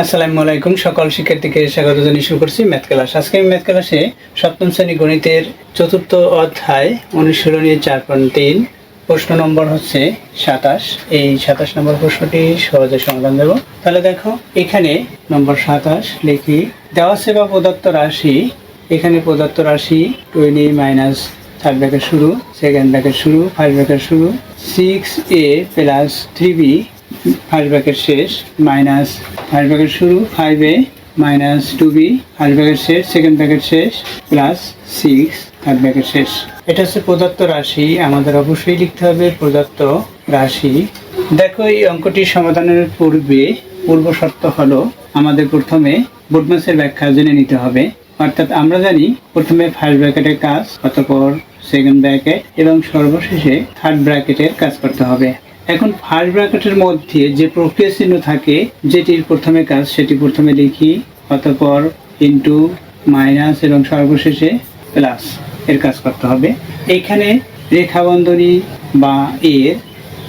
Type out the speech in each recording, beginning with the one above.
আসসালামু আলাইকুম। সকল শিক্ষার্থীকে স্বাগত জানিয়ে শুরু করছি ম্যাথ ক্লাস। আজকে আমি ম্যাথ ক্লাসে সপ্তম শ্রেণী গণিতের চতুর্থ অধ্যায় অনুশীলনী 4.3 প্রশ্ন নম্বর হচ্ছে 27। এই 27 নম্বর প্রশ্নটি সহজে সমাধান দেব। তাহলে দেখো, এখানে নম্বর 27 লিখি। দেওয়া আছে বা প্রদত্ত রাশি, এখানে প্রদত্ত রাশি 20 মাইনাস থার্ড ব্র্যাকেট শুরু, সেকেন্ড ব্র্যাকেট শুরু, ফার্স্ট ব্র্যাকেট শুরু, 6a plus 3b first bracket শেষ, মাইনাস ফার্স্ট ব্র্যাকেট শুরু 5a minus 2b first bracket শেষ, সেকেন্ড ব্র্যাকেট শেষ, প্লাস 6 থার্ড ব্র্যাকেট শেষ। এটা হচ্ছে প্রদত্ত রাশি। আমাদের অবশ্যই লিখতে হবে প্রদত্ত রাশি। দেখো, এই অঙ্কটি সমাধানের পূর্ব শর্ত হলো আমাদের প্রথমে বোডম্যানের ব্যাখ্যা জেনে নিতে হবে। অর্থাৎ আমরা জানি প্রথমে ফার্স্ট ব্র্যাকেটের কাজ, অতঃপর সেকেন্ড ব্র্যাকেট এবং সর্বশেষে থার্ড ব্র্যাকেটের কাজ করতে হবে। এখন ফার্স্ট ব্র্যাকেটের মধ্যে যে প্রক্রিয়া চিহ্ন থাকে, যেটির প্রথমে কাজ সেটি প্রথমে লিখি, অতঃপর ইনটু, মাইনাস এবং সর্বশেষে প্লাস এর কাজ করতে হবে। এইখানে রেখাবন্ধনী বা এর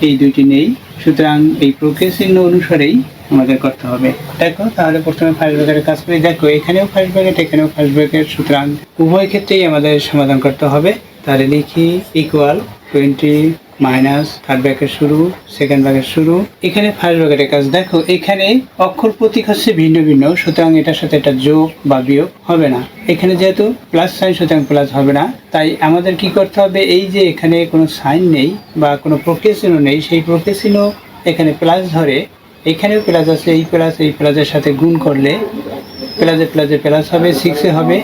এই দুইটি নেই, সুতরাং এই প্রক্রিয়া চিহ্ন অনুসারেই আমাদের করতে হবে। দেখো, তাহলে প্রথমে ফার্স্ট ব্র্যাকেটের কাজ করি। দেখো, এখানেও ফার্স্ট ব্র্যাকেট, এখানেও ফার্স্ট ব্র্যাকেট, সুতরাং উভয় ক্ষেত্রেই আমাদের সমাধান করতে হবে। তাহলে লিখি ইকুয়াল 20 মাইনাস থার্ড ব্র্যাকেট শুরু, সেকেন্ড ব্র্যাকেট শুরু। এখানে ফার্স্ট ব্র্যাকেটের কাজ। দেখো, এখানে অক্ষর প্রতীক হচ্ছে ভিন্ন ভিন্ন, সুতরাং এটার সাথে এটা যোগ বা বিয়োগ হবে না। এখানে যেহেতু প্লাস সাইন, সুতরাং প্লাস হবে না। তাই আমাদের কি করতে হবে, এই যে এখানে কোনো সাইন নেই বা কোনো প্রক্রিয়া চিহ্ন নেই, সেই প্রক্রিয়া চিহ্ন এখানে প্লাস ধরে, এখানেও প্লাস আছে, এই প্লাসের সাথে গুণ করলে প্লাসে প্লাস হবে, 6 হবে।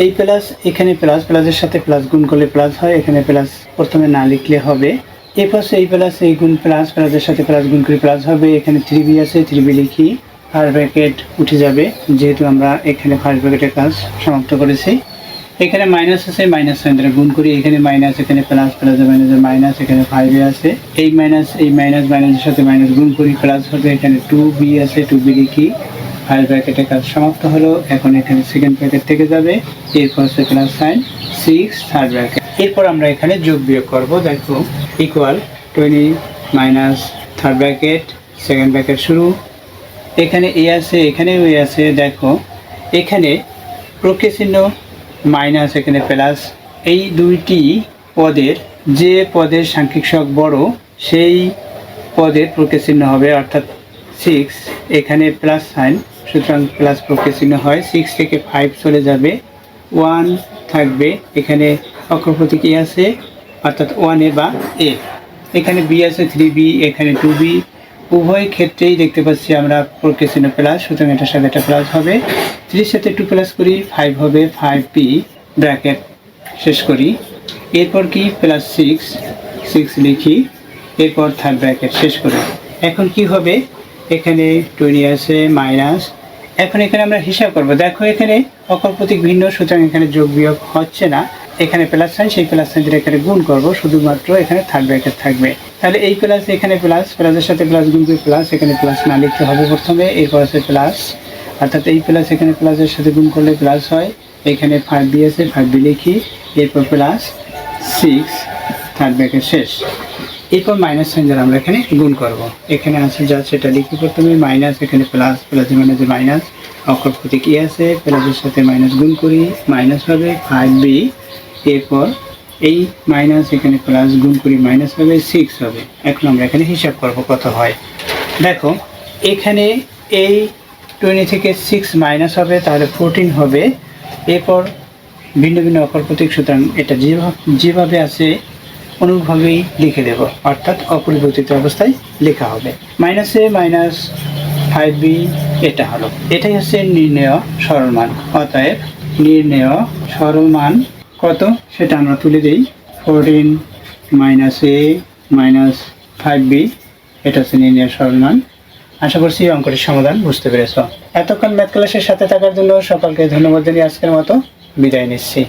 এই প্লাস এখানে প্লাসের সাথে প্লাস গুণ করলে প্লাস হয়, এখানে প্লাস প্রথমে না লিখলে হবে। এই পাশে এই প্লাস এই গুণ প্লাসের সাথে প্লাস গুণ করে প্লাস হবে। এখানে 3b আছে, 3b লিখি, ফার্স্ট ব্র্যাকেট উঠে যাবে যেহেতু আমরা এখানে ফার্স্ট ব্র্যাকেটের কাজ সমাপ্ত করেছি। এখানে মাইনাস আছে, মাইনাস সাইন দ্বারা গুণ করি, এখানে মাইনাস, এখানে প্লাস, মাইনাসের মাইনাস, এখানে 5a আছে, এই মাইনাসের সাথে মাইনাস গুণ করি, প্লাস হবে। এখানে 2b আছে, 2b লিখি, ফার্স্ট ব্র্যাকেটের কাজ সমাপ্ত হলো। এখন এখানে সেকেন্ড ব্র্যাকেট থেকে যাবে, এরপর হচ্ছে প্লাস সাইন 6 থার্ড ব্র্যাকেট। এরপর আমরা এখানে যোগ বিয়োগ করব। দেখো, equal 20 minus third bracket, second bracket শুরু, এখানে এ আছে, এখানেও এ আছে। দেখো, এখানে প্রক্রিয়া চিহ্ন মাইনাস, এখানে প্লাস, এই দুইটি পদের যে পদের সাংখ্যিক সহগ বড় সেই পদের প্রক্রিয়া চিহ্ন হবে, অর্থাৎ 6 এখানে প্লাস সাইন, সুতরাং প্লাস প্রক্রিয়া চিহ্ন হয়। 6 থেকে 5 চলে যাবে, 1 থাকবে, এখানে অক্ষর প্রতীক এ আছে, অর্থাৎ 1a বা a। এখানে b আছে, 3b, এখানে 2b। উভয় ক্ষেত্রেই দেখতে পাচ্ছি আমরা প্রক্রিয়া চিহ্ন প্লাস, সুতরাং এটার সাথে এটা প্লাস হবে। 3 সাথে 2 প্লাস করি, 5 হবে, 5p ব্র্যাকেট শেষ করি। এরপর কি প্লাস 6 লিখি, এরপর থার্ড ব্র্যাকেট শেষ করি। এখন কি হবে, এখানে 20 আছে, মাইনাস, এখন এখানে আমরা হিসাব করব। দেখো, এখানে অক্ষর প্রতীক ভিন্ন, সুতরাং এখানে যোগ বিয়োগ হচ্ছে না। এখানে প্লাস সাইন, সেই প্লাস সাইন দিয়ে এখানে গুণ করব, শুধুমাত্র এখানে থার্ড ব্র্যাকেট থাকবে। তাহলে এই প্লাস, এখানে প্লাসের সাথে প্লাস গুণ করে প্লাস, এখানে প্লাস না লিখতে হবে প্রথমে, এরপর আছে প্লাস, অর্থাৎ এই প্লাস এখানে প্লাসের সাথে গুণ করলে প্লাস হয়। এখানে 5b আছে, 5b লিখি, এরপর প্লাস 6 থার্ড ব্র্যাকেট শেষ। এরপর মাইনাস সাইন দ্বারা আমরা এখানে গুণ করব। এখানে আছে যা সেটা লিখি প্রথমে, মাইনাস, এখানে প্লাস, মাইনাসে মাইনাস, অক্ষর প্রতীক এ আছে, প্লাসের সাথে মাইনাস গুণ করি, মাইনাস হবে 5b। এরপর এই মাইনাস, এখানে প্লাস গুণ করি, মাইনাস হবে, 6 হবে। এখন আমরা এখানে হিসাব করব কত হয়। দেখো, এখানে এই 20 থেকে 6 মাইনাস হবে, তাহলে 14 হবে। এরপর ভিন্ন ভিন্ন অক্ষর প্রতীক, সুতরাং এটা যেভাবে আছে অনুভাবেই লিখে দেব, অর্থাৎ অপরিবর্তিত অবস্থায় লেখা হবে। মাইনাসে মাইনাস 5b, এটা হলো, এটাই হচ্ছে নির্ণেয় সরল মান। অতএব নির্ণেয় সরল মান কত সেটা আমরা তুলে দিই। 14 মাইনাস a মাইনাস 5b, এটা হচ্ছে নির্ণেয় সরল মান। আশা করছি অঙ্কটির সমাধান বুঝতে পেরেছ। এতক্ষণ ম্যাথ ক্লাসের সাথে থাকার জন্য সকলকে ধন্যবাদ জানিয়ে আজকের মতো বিদায় নিচ্ছি।